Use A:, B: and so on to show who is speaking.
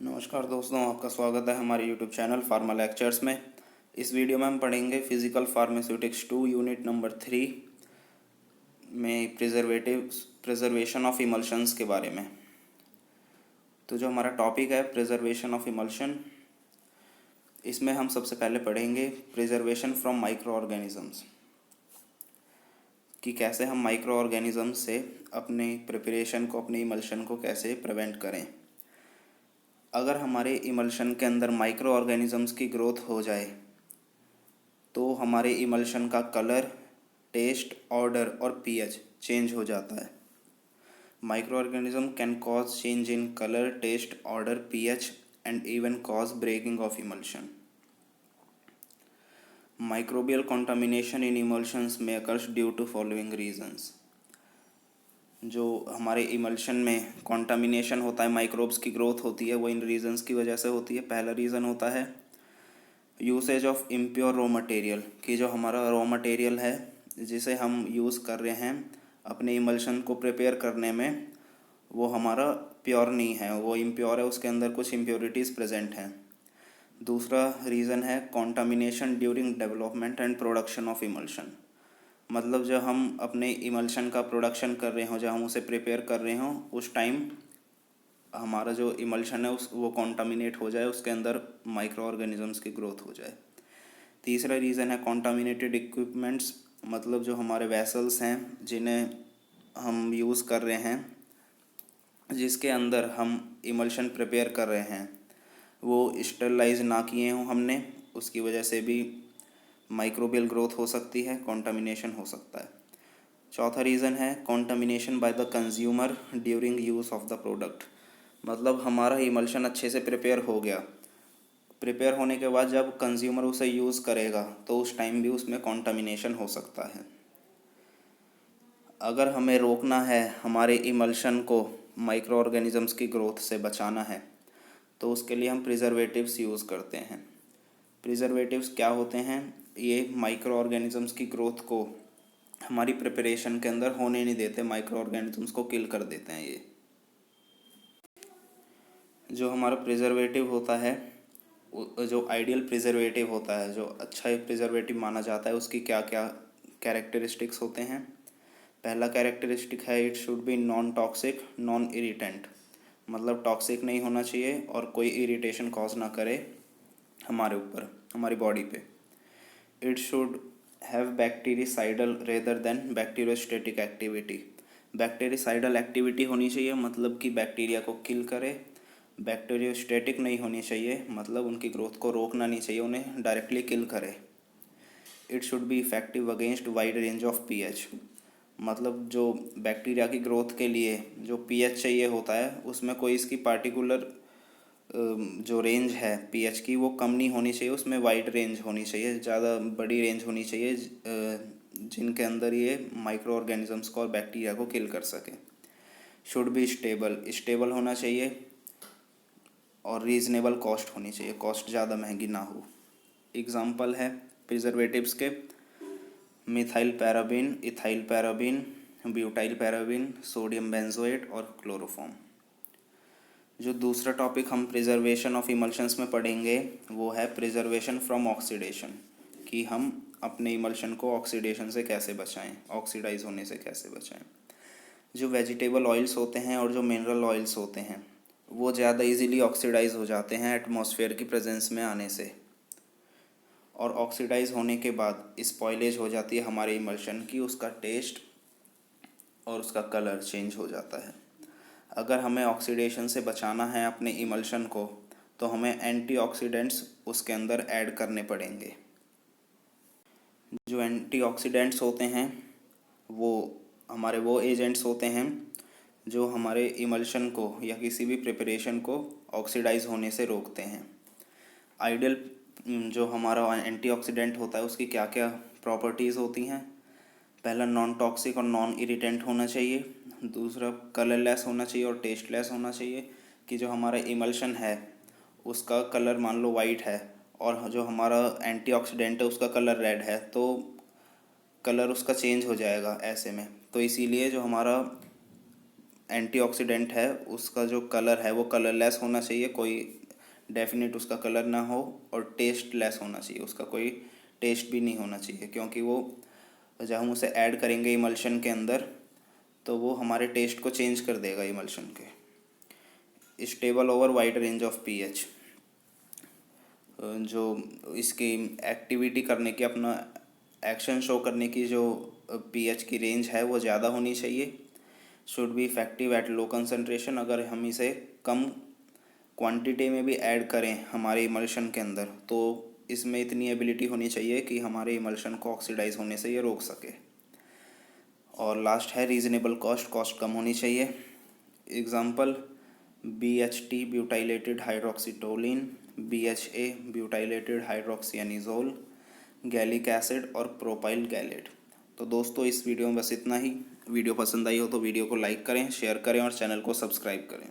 A: नमस्कार दोस्तों, आपका स्वागत है हमारे यूट्यूब चैनल फार्मा लेक्चर्स में। इस वीडियो में हम पढ़ेंगे फिजिकल फार्मास्यूटिक्स 2 यूनिट नंबर 3 में प्रिजर्वेशन ऑफ इमल्शंस के बारे में। तो जो हमारा टॉपिक है प्रिजर्वेशन ऑफ इमल्शन, इसमें हम सबसे पहले पढ़ेंगे प्रिजर्वेशन फ्रॉम माइक्रो ऑर्गेनिजम्स, कि कैसे हम माइक्रो ऑर्गेनिजम्स से अपने प्रिपरेशन को, अपने इमल्शन को कैसे प्रिवेंट करें। अगर हमारे इमल्शन के अंदर माइक्रो ऑर्गेनिजम्स की ग्रोथ हो जाए तो हमारे इमल्शन का कलर, टेस्ट, ऑर्डर और पीएच चेंज हो जाता है। Micro organism can cause change in colour, taste, odour, pH and even cause breaking of emulsion. Microbial contamination in emulsions में occurs due to following reasons. जो हमारे emulsion में contamination होता है, माइक्रोब्स की ग्रोथ होती है, वो इन रीजंस की वजह से होती है। पहला रीज़न होता है usage of impure raw material, कि जो हमारा रॉ मटेरियल है जिसे हम यूज़ कर रहे हैं अपने इमल्शन को प्रिपेयर करने में, वो हमारा प्योर नहीं है, वो इम्प्योर है, उसके अंदर कुछ इम्प्योरिटीज़ प्रेजेंट हैं। दूसरा रीज़न है contamination during development and production of emulsion. मतलब जब हम अपने इमल्शन का प्रोडक्शन कर रहे हों, जब हम उसे प्रिपेयर कर रहे हों, उस टाइम हमारा जो इमल्शन है वो कॉन्टामिनेट हो जाए, उसके अंदर माइक्रो ऑर्गेनिजम्स की ग्रोथ हो जाए। तीसरा रीज़न है कॉन्टामिनेटेड इक्विपमेंट्स, मतलब जो हमारे वेसल्स हैं जिन्हें हम यूज़ कर रहे हैं, जिसके अंदर हम इमल्शन प्रिपेयर कर रहे हैं, वो स्टरलाइज ना किए हों हमने, उसकी वजह से भी माइक्रोबियल ग्रोथ हो सकती है, कॉन्टामिनेशन हो सकता है। चौथा रीज़न है contamination by the consumer during use of the product. मतलब हमारा इमल्शन अच्छे से प्रिपेयर हो गया, प्रिपेयर होने के बाद जब कंज्यूमर उसे यूज़ करेगा तो उस टाइम भी उसमें कॉन्टामिनेशन हो सकता है। अगर हमें रोकना है, हमारे इमल्शन को माइक्रो ऑर्गेनिजम्स की ग्रोथ से बचाना है, तो उसके लिए हम प्रिजर्वेटिव्स यूज़ करते हैं। प्रिजर्वेटिव्स क्या होते हैं? ये माइक्रो ऑर्गेनिजम्स की ग्रोथ को हमारी प्रिपरेशन के अंदर होने नहीं देते, माइक्रो ऑर्गेनिजम्स को किल कर देते हैं। ये जो हमारा प्रिजर्वेटिव होता है, जो आइडियल प्रिजर्वेटिव होता है, जो अच्छा प्रिजर्वेटिव माना जाता है, उसकी क्या क्या कैरेक्टरिस्टिक्स होते हैं। पहला कैरेक्टरिस्टिक है it should be non toxic, non irritant. मतलब टॉक्सिक नहीं होना चाहिए और कोई इरिटेशन कॉज ना करे हमारे ऊपर, हमारी बॉडी पे। It should have bactericidal rather than bacteriostatic activity. Bactericidal activity होनी चाहिए, मतलब कि बैक्टीरिया को किल करे। बैक्टीरियोस्टेटिक नहीं होनी चाहिए, मतलब उनकी ग्रोथ को रोकना नहीं चाहिए, उन्हें डायरेक्टली किल करे। It should be effective against wide range of pH. मतलब जो बैक्टीरिया की ग्रोथ के लिए जो पीएच चाहिए होता है, उसमें कोई इसकी पार्टिकुलर जो रेंज है पीएच की, वो कम नहीं होनी चाहिए, उसमें वाइड रेंज होनी चाहिए, ज़्यादा बड़ी रेंज होनी चाहिए, जिनके अंदर ये माइक्रो ऑर्गेनिजम्स को और बैक्टीरिया को किल कर सके। शुड बी स्टेबल, स्टेबल होना चाहिए, और रीज़नेबल कॉस्ट होनी चाहिए, कॉस्ट ज़्यादा महंगी ना हो। एग्जाम्पल है प्रिजर्वेटिव्स के methyl paraben, ethyl paraben, butyl paraben, sodium benzoate और क्लोरोफॉर्म। जो दूसरा टॉपिक हम प्रिजर्वेशन ऑफ इमल्शंस में पढ़ेंगे वो है प्रिजर्वेशन फ्रॉम ऑक्सीडेशन, कि हम अपने इमल्शन को ऑक्सीडेशन से कैसे बचाएं, ऑक्सीडाइज होने से कैसे बचाएं। जो वेजिटेबल ऑयल्स होते हैं और जो मिनरल ऑयल्स होते हैं, वो ज़्यादा इजीली ऑक्सीडाइज हो जाते हैं एटमॉस्फेयर की प्रेजेंस में आने से, और ऑक्सीडाइज होने के बाद स्पॉइलेज हो जाती है हमारे इमल्शन की, उसका टेस्ट और उसका कलर चेंज हो जाता है। अगर हमें ऑक्सीडेशन से बचाना है अपने इमल्शन को, तो हमें एंटीऑक्सीडेंट्स उसके अंदर ऐड करने पड़ेंगे। जो एंटीऑक्सीडेंट्स होते हैं वो एजेंट्स होते हैं जो हमारे इमल्शन को या किसी भी प्रिपरेशन को ऑक्सीडाइज होने से रोकते हैं। आइडियल जो हमारा एंटीऑक्सीडेंट होता है, उसकी क्या क्या प्रॉपर्टीज़ होती हैं? पहला, नॉन टॉक्सिक और नॉन इरिटेंट होना चाहिए। दूसरा, कलरलेस होना चाहिए और टेस्टलेस होना चाहिए, कि जो हमारा इमल्शन है उसका कलर मान लो वाइट है और जो हमारा एंटीऑक्सीडेंट है उसका कलर रेड है, तो कलर उसका चेंज हो जाएगा ऐसे में। तो इसीलिए जो हमारा एंटीऑक्सीडेंट है उसका जो कलर है वो कलरलेस होना चाहिए, कोई डेफिनेट उसका कलर ना हो, और टेस्ट लेस होना चाहिए, उसका कोई टेस्ट भी नहीं होना चाहिए, क्योंकि वो जब हम उसे ऐड करेंगे इमल्शन के अंदर तो वो हमारे टेस्ट को चेंज कर देगा इमल्शन के। Stable over wide range of pH, जो इसकी एक्टिविटी करने की, अपना एक्शन शो करने की जो पीएच की रेंज है वो ज़्यादा होनी चाहिए। Should be effective at low concentration, अगर हम इसे कम क्वांटिटी में भी ऐड करें हमारे इमल्शन के अंदर तो इसमें इतनी एबिलिटी होनी चाहिए कि हमारे इमल्शन को ऑक्सीडाइज होने से ये रोक सके। और लास्ट है रीज़नेबल कॉस्ट, कॉस्ट कम होनी चाहिए। Example BHT butylated hydroxytoluene, BHA butylated hydroxyanisole, gallic acid और प्रोपाइल गैलेट। तो दोस्तों इस वीडियो में बस इतना ही। वीडियो पसंद आई हो तो वीडियो को लाइक करें, शेयर करें और चैनल को सब्सक्राइब करें।